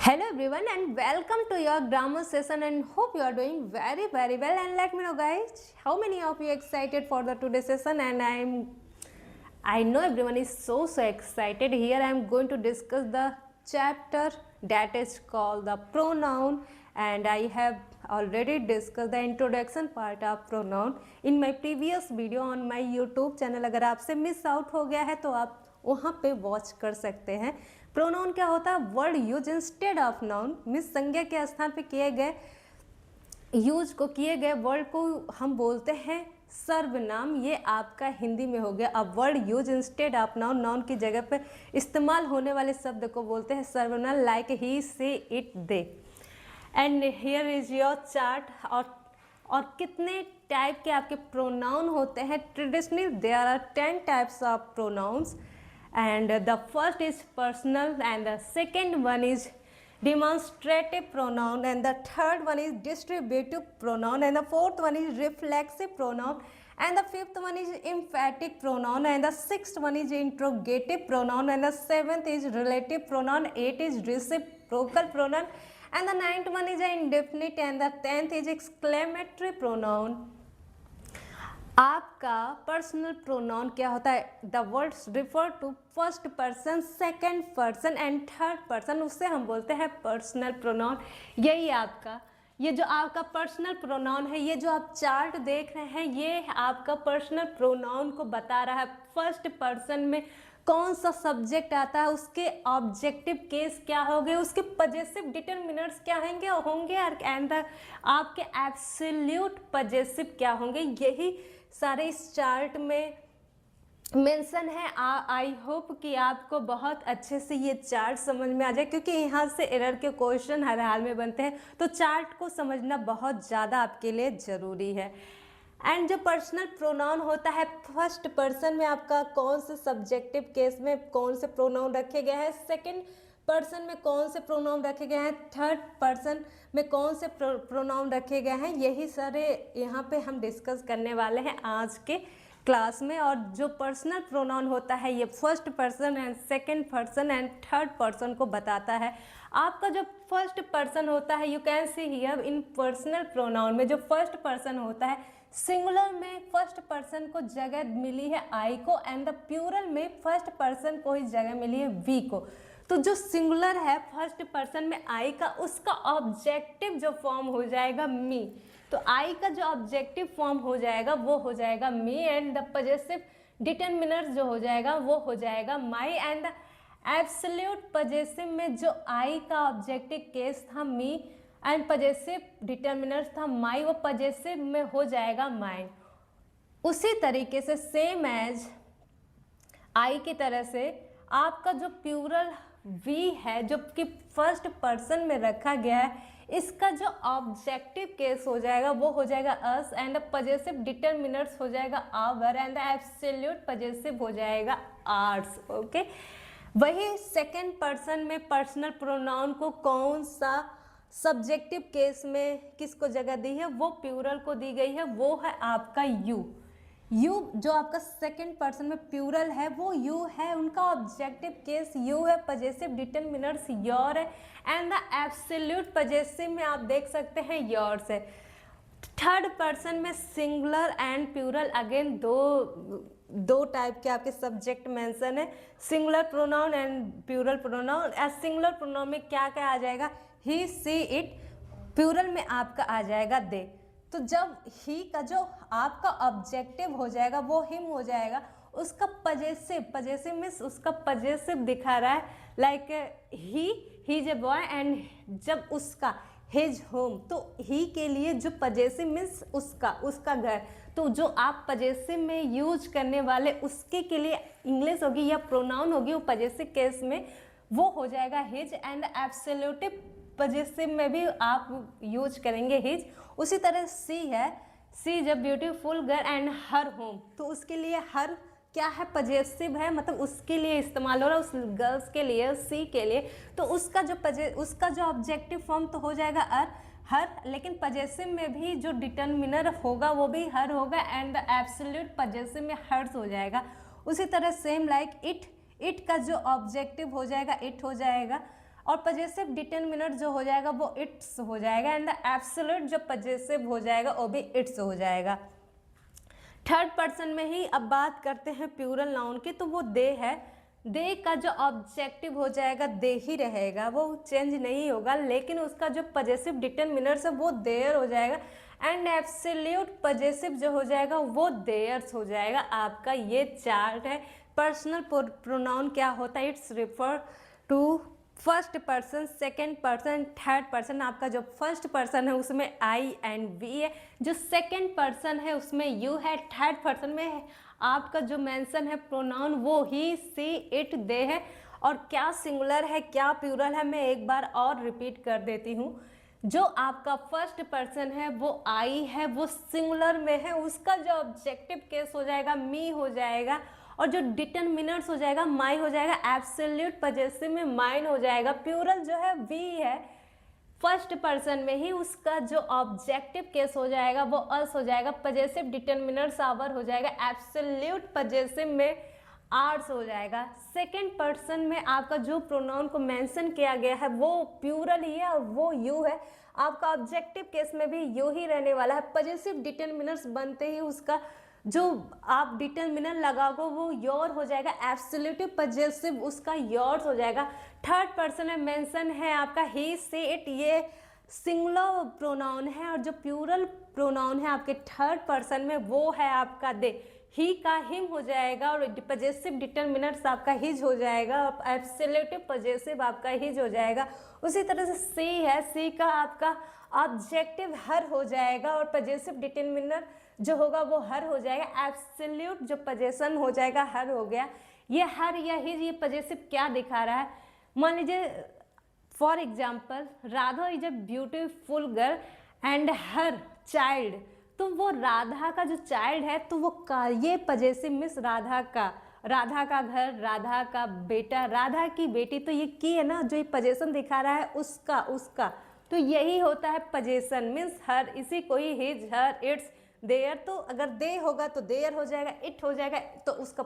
Hello everyone and welcome to your grammar session and hope you are doing very well and let me know guys how many of you excited for the today's session and I know everyone is so excited. Here I am going to discuss the chapter that is called the pronoun and I have already discussed the introduction part of pronoun in my previous video on my YouTube channel. अगर आपसे miss out हो गया है तो आप वहाँ पे watch कर सकते हैं. प्रोनाउन क्या होता है? Word use instead of noun, means संज्ञा के स्थान पे किए गए यूज को किए गए वर्ड को हम बोलते हैं सर्वनाम. ये आपका हिंदी में हो गया. अब word use instead of noun, noun की जगह पे इस्तेमाल होने वाले शब्द को बोलते हैं सर्वनाम. Like he, she, it, they. And here is your chart. और कितने टाइप के आपके प्रोनाउन होते हैं? Traditionally there are 10 types of pronouns and the first is personal and the second one is demonstrative pronoun and the third one is distributive pronoun and the fourth one is reflexive pronoun and the fifth one is emphatic pronoun and the sixth one is interrogative pronoun and the seventh is relative pronoun, eighth is reciprocal pronoun and the ninth one is indefinite and the 10th is exclamatory pronoun. आपका personal pronoun क्या होता है? The words refer to first person, second person and third person, उससे हम बोलते हैं personal pronoun. यही आपका ये जो आपका पर्सनल प्रोनाउन है, ये जो आप चार्ट देख रहे हैं, ये आपका पर्सनल प्रोनाउन को बता रहा है. फर्स्ट पर्सन में कौन सा सब्जेक्ट आता है, उसके ऑब्जेक्टिव केस क्या होंगे, उसके पजेसिव डिटरमिनर्स क्या होंगे एंड आपके एब्सोल्यूट पजेसिव क्या होंगे. यही सारे इस चार्ट में मेंशन है. आई होप कि आपको बहुत अच्छे से ये चार्ट समझ में आ जाए, क्योंकि यहाँ से एरर के क्वेश्चन हर हाल में बनते हैं, तो चार्ट को समझना बहुत ज़्यादा आपके लिए ज़रूरी है. एंड जो पर्सनल प्रोनाउन होता है, फर्स्ट पर्सन में आपका कौन से सब्जेक्टिव केस में कौन से प्रोनाउन रखे गए हैं, सेकेंड पर्सन में कौन से प्रोनाउन रखे गए हैं, थर्ड पर्सन में कौन से प्रोनाउन रखे गए हैं, यही सारे यहाँ पे हम डिस्कस करने वाले हैं आज के क्लास में. और जो पर्सनल प्रोनाउन होता है, ये first person and second person and third person को बताता है. आपका जो फर्स्ट पर्सन होता है, you can see here in personal pronoun में जो फर्स्ट पर्सन होता है, सिंगुलर में फर्स्ट पर्सन को जगह मिली है आई को एंड द प्लूरल में फर्स्ट पर्सन को ही जगह मिली है वी को. तो जो सिंगुलर है फर्स्ट पर्सन में आई का, उसका ऑब्जेक्टिव जो फॉर्म हो जाएगा मी. तो आई का जो ऑब्जेक्टिव फॉर्म हो जाएगा वो हो जाएगा me and the possessive determiner जो हो जाएगा वो हो जाएगा माई. एंड द एब्सोल्यूट पजेसिव में जो आई का ऑब्जेक्टिव केस था मी एंड पजेसिव डिटरमिनर था माई, वो पजेसिव में हो जाएगा माइन. उसी तरीके से सेम एज आई की तरह से आपका जो प्लूरल वी है, जो कि फर्स्ट पर्सन में रखा गया है, इसका जो ऑब्जेक्टिव केस हो जाएगा वो हो जाएगा अस एंड पजेसिव डिटरमिनर्स हो जाएगा आवर एंड एब्सोल्यूट पजेसिव हो जाएगा आर्स. ओके, वही सेकेंड पर्सन में पर्सनल प्रोनाउन को कौन सा सब्जेक्टिव केस में किसको जगह दी है, वो प्लूरल को दी गई है, वो है आपका यू. यू जो आपका सेकेंड पर्सन में प्लूरल है वो यू है, उनका ऑब्जेक्टिव केस यू है, पजेसिव डिटरमिनर्स योर है एंड द एब्सोल्यूट पजेसिव में आप देख सकते हैं योर्स है. थर्ड पर्सन में सिंगुलर एंड प्लूरल, अगेन दो टाइप के आपके सब्जेक्ट मेंशन है, singular pronoun and plural pronoun. Singular pronoun में क्या क्या आ जाएगा, ही, सी, इट. प्लूरल में आपका आ जाएगा दे. तो जब ही का जो आपका ऑब्जेक्टिव हो जाएगा वो हिम हो जाएगा, उसका पजेसिव मीन्स उसका पजेसिव दिखा रहा है, like he is a boy and जब उसका हिज होम, तो ही के लिए जो पजेसिव मीन्स उसका घर. तो जो आप पजेसिव में यूज करने वाले उसके के लिए इंग्लिश होगी या प्रोनाउन होगी, वो पजेसिव केस में वो हो जाएगा हिज एंड एब्सोल्यूटिव पजेसिव में भी आप यूज करेंगे हिज. उसी तरह सी है, सी जब beautiful girl and her home, तो उसके लिए हर क्या है, पजेसिव है, मतलब उसके लिए इस्तेमाल हो रहा है, उस गर्ल्स के लिए, सी के लिए. तो उसका जो ऑब्जेक्टिव फॉर्म तो हो जाएगा हर, लेकिन पजेसिव में भी जो डिटरमिनर होगा वो भी हर होगा एंड द एब्सोल्यूट पजेसिव में हर्स हो जाएगा. उसी तरह सेम लाइक इट का जो ऑब्जेक्टिव हो जाएगा इट हो जाएगा. और पजेसिव डिटरमिनर जो हो जाएगा वो इट्स हो जाएगा, एंड द एब्सोल्यूट जो पजेसिव हो जाएगा वो भी इट्स हो जाएगा। थर्ड पर्सन में ही अब बात करते हैं प्लूरल नाउन की, तो वो दे है। दे का जो ऑब्जेक्टिव हो जाएगा दे ही रहेगा, वो चेंज नहीं होगा, लेकिन उसका जो पजेसिव डिटरमिनर्स है वो देयर हो जाएगा, एंड एब्सोल्यूट पजेसिव जो हो जाएगा वो देयर्स हो जाएगा। आपका ये चार्ट है। पर्सनल प्रोनाउन क्या होता है? It's refer to first person, second person, third person. आपका जो फर्स्ट पर्सन है उसमें आई एंड वी है, जो सेकेंड पर्सन है उसमें यू है, थर्ड पर्सन में आपका जो मेंशन है प्रोनाउन वो ही, सी, इट, दे है। और क्या सिंगुलर है क्या प्लूरल है मैं एक बार और रिपीट कर देती हूँ। जो आपका फर्स्ट पर्सन है वो आई है, वो सिंगुलर में है, उसका जो ऑब्जेक्टिव केस हो जाएगा मी हो जाएगा, और जो डिटरमिनर्स हो जाएगा माई हो जाएगा, एब्सोल्यूट पजेसिव में माइन हो जाएगा। प्लूरल जो है वी है, फर्स्ट पर्सन में ही उसका जो ऑब्जेक्टिव केस हो जाएगा वो अस हो जाएगा, पजेसिव डिटरमिनर्स आवर हो जाएगा, एब्सोल्यूट पजेसिव में आर्स हो जाएगा। सेकेंड पर्सन में आपका जो प्रोनाउन को मेंशन किया गया है वो प्लूरल ही है और वो यू है। आपका ऑब्जेक्टिव केस में भी यू ही रहने वाला है। पजेसिव डिटरमिनर्स बनते ही उसका जो आप डिटरमिनर लगाओगे वो योर हो जाएगा, एब्सोल्यूटिव पजेसिव उसका योर्स हो जाएगा। थर्ड पर्सन में मेंशन है आपका ही, सी, इट, ये सिंगुलर प्रोनाउन है, और जो प्लूरल प्रोनाउन है आपके थर्ड पर्सन में वो है आपका दे। ही का हिम हो जाएगा, और पजेसिव डिटरमिनर्स आपका हिज हो जाएगा, और एब्सोल्यूटिव पजेसिव आपका हिज हो जाएगा। उसी तरह से सी है, सी का आपका ऑब्जेक्टिव हर हो जाएगा, और पजेसिव डिटरमिनर जो होगा वो हर हो जाएगा, एब्सोल्यूट जो पजेशन हो जाएगा हर हो गया। ये हर या हिज ये पजेसिव क्या दिखा रहा है? मान लीजिए for example Radha is a beautiful girl and her child, तो वो राधा का जो चाइल्ड है तो वो का ये पजेसिव मीन्स राधा का घर, राधा का बेटा, राधा की बेटी, तो ये की है ना, जो ये पजेशन दिखा रहा है उसका, तो यही होता है पजेशन मीन्स हर। इसी को ही हिज, हर, इट्स, देयर, तो अगर दे होगा तो देयर हो जाएगा, इट हो जाएगा तो उसका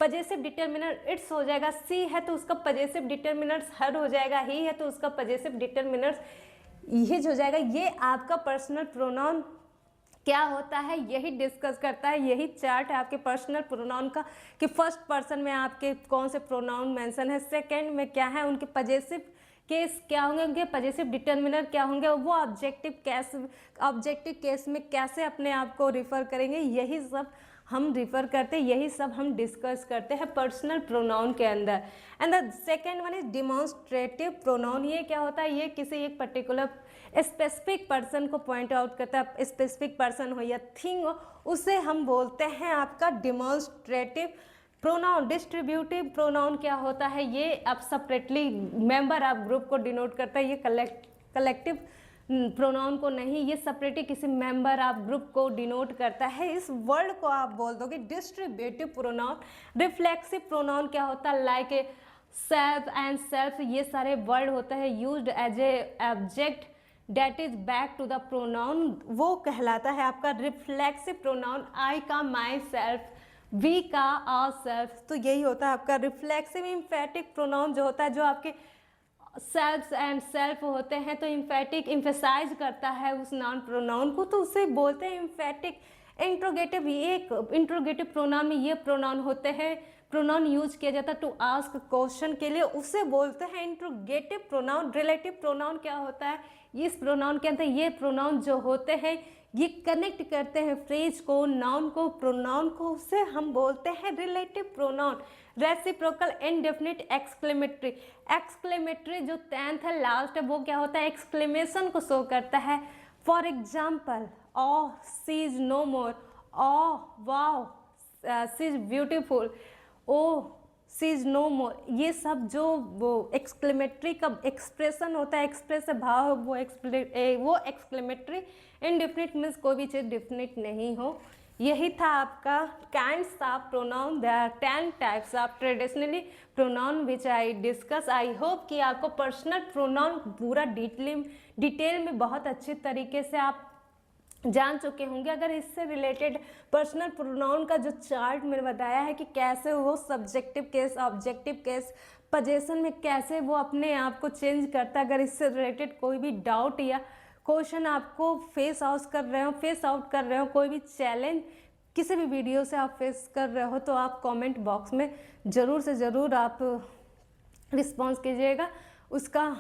पजेसिव डिटरमिनर इट्स हो जाएगा, सी है तो उसका पजेसिव डिटरमिनर्स हर हो जाएगा, ही है तो उसका पजेसिव डिटरमिनर्स हिज हो जाएगा। ये आपका पर्सनल प्रोनाउन क्या होता है यही डिस्कस करता है, यही चार्ट है आपके पर्सनल प्रोनाउन का, कि फर्स्ट पर्सन में आपके कौन से प्रोनाउन मेंशन है, सेकंड में क्या है, उनके पजेसिव केस क्या होंगे, उनके पजेसिव डिटरमिनर क्या होंगे, वो ऑब्जेक्टिव केस में कैसे अपने आप को रिफर करेंगे, यही सब हम रिफर करते हैं, यही सब हम डिस्कस करते हैं पर्सनल प्रोनाउन के अंदर। And the second one is demonstrative pronoun. ये क्या होता है? ये किसी एक पर्टिकुलर स्पेसिफिक पर्सन को पॉइंट आउट करता है, स्पेसिफिक पर्सन हो या थिंग हो, उसे हम बोलते हैं आपका डिमॉन्स्ट्रेटिव प्रोनाउन। डिस्ट्रीब्यूटिव प्रोनाउन क्या होता है? ये अब सेपरेटली मेंबर ऑफ ग्रुप को डिनोट करता है, ये कलेक्टिव प्रोनाउन को नहीं, ये सेपरेटली किसी मेंबर ऑफ ग्रुप को डिनोट करता है। इस वर्ड को आप बोल दोगे डिस्ट्रीब्यूटिव प्रोनाउन। रिफ्लेक्सिव प्रोनाउन क्या होता है? लाइक सेल्फ एंड सेल्फ, ये सारे वर्ड होते हैं used as a object that is back to the pronoun, वो कहलाता है आपका रिफ्लेक्सिव प्रोनाउन। आई का माई सेल्फ, वी का आवर सेल्फ, तो यही होता है आपका रिफ्लेक्सिव। इम्फेटिक प्रोनाउन जो होता है, जो आपके सेल्फ एंड सेल्फ होते हैं, तो इम्फेटिक इम्फेसाइज करता है उस नाउन प्रोनाउन को, तो उसे बोलते हैं इम्फेटिक। इंट्रोगेटिव, ये इंट्रोगेटिव प्रोनाउन में ये प्रोनाउन होते हैं, प्रोनाउन यूज किया जाता है टू आस्क क्वेश्चन के लिए, उसे बोलते हैं इंट्रोगेटिव प्रोनाउन। रिलेटिव प्रोनाउन क्या होता है? इस प्रोनाउन के अंदर ये प्रोनाउन जो होते हैं ये कनेक्ट करते हैं फ्रेज को, नाउन को, प्रोनाउन को, उसे हम बोलते हैं relative pronoun. Reciprocal, indefinite, exclamatory. Exclamatory जो टेंथ है लास्ट है, वो क्या होता है? एक्सक्लेमेशन को शो करता है। For example oh sea is no more, oh wow sea is beautiful, oh sea is no more, ये सब जो वो एक्सक्लेमेटरी का एक्सप्रेशन होता है, एक्सप्रेस भाव, वो एक्सक्लेमेटरी। इनडेफिनिट मीन्स कोई भी चीज़ डिफिनिट नहीं हो। यही था आपका kinds of pronoun. There are 10 types of traditionally pronoun which I discuss. I hope कि आपको पर्सनल प्रोनाउन पूरा डिटेल में बहुत अच्छे तरीके से आप जान चुके होंगे। अगर इससे रिलेटेड पर्सनल प्रोनाउन का जो चार्ट मैंने बताया है कि कैसे वो subjective case, objective case, position में कैसे वो अपने आप को चेंज करता है, अगर इससे रिलेटेड कोई भी डाउट या क्वेश्चन आपको फेस आउट कर रहे हो, कोई भी चैलेंज किसी भी वीडियो से आप फेस कर रहे हो, तो आप कमेंट बॉक्स में ज़रूर से ज़रूर आप रिस्पॉन्स कीजिएगा। उसका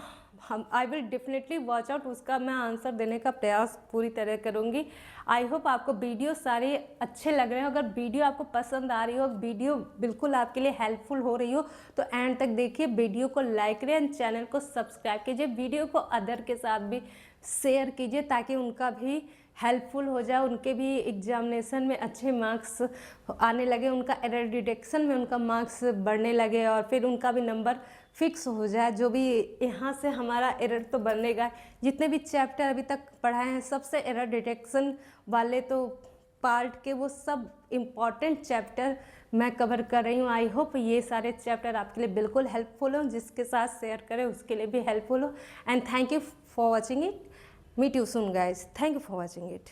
हम I will definitely watch out, उसका मैं आंसर देने का प्रयास पूरी तरह करूँगी। आई होप आपको वीडियो सारे अच्छे लग रहे हो। अगर वीडियो आपको पसंद आ रही हो, वीडियो बिल्कुल आपके लिए हेल्पफुल हो रही हो, तो एंड तक देखिए, वीडियो को लाइक करें एंड चैनल को सब्सक्राइब कीजिए। वीडियो को अदर के साथ भी शेयर कीजिए ताकि उनका भी हेल्पफुल हो जाए, उनके भी एग्जामिनेशन में अच्छे मार्क्स आने लगे, उनका एरर डिटेक्शन में उनका मार्क्स बढ़ने लगे और फिर उनका भी नंबर फिक्स हो जाए। जो भी यहाँ से हमारा एरर तो बनेगा, जितने भी चैप्टर अभी तक पढ़ाए हैं सबसे एरर डिटेक्शन वाले तो पार्ट के वो सब इम्पॉर्टेंट चैप्टर मैं कवर कर रही हूँ। आई होप ये सारे चैप्टर आपके लिए बिल्कुल हेल्पफुल हो, जिसके साथ शेयर करें उसके लिए भी हेल्पफुल हो। And thank you for watching it. Meet you soon guys. Thank you for watching it.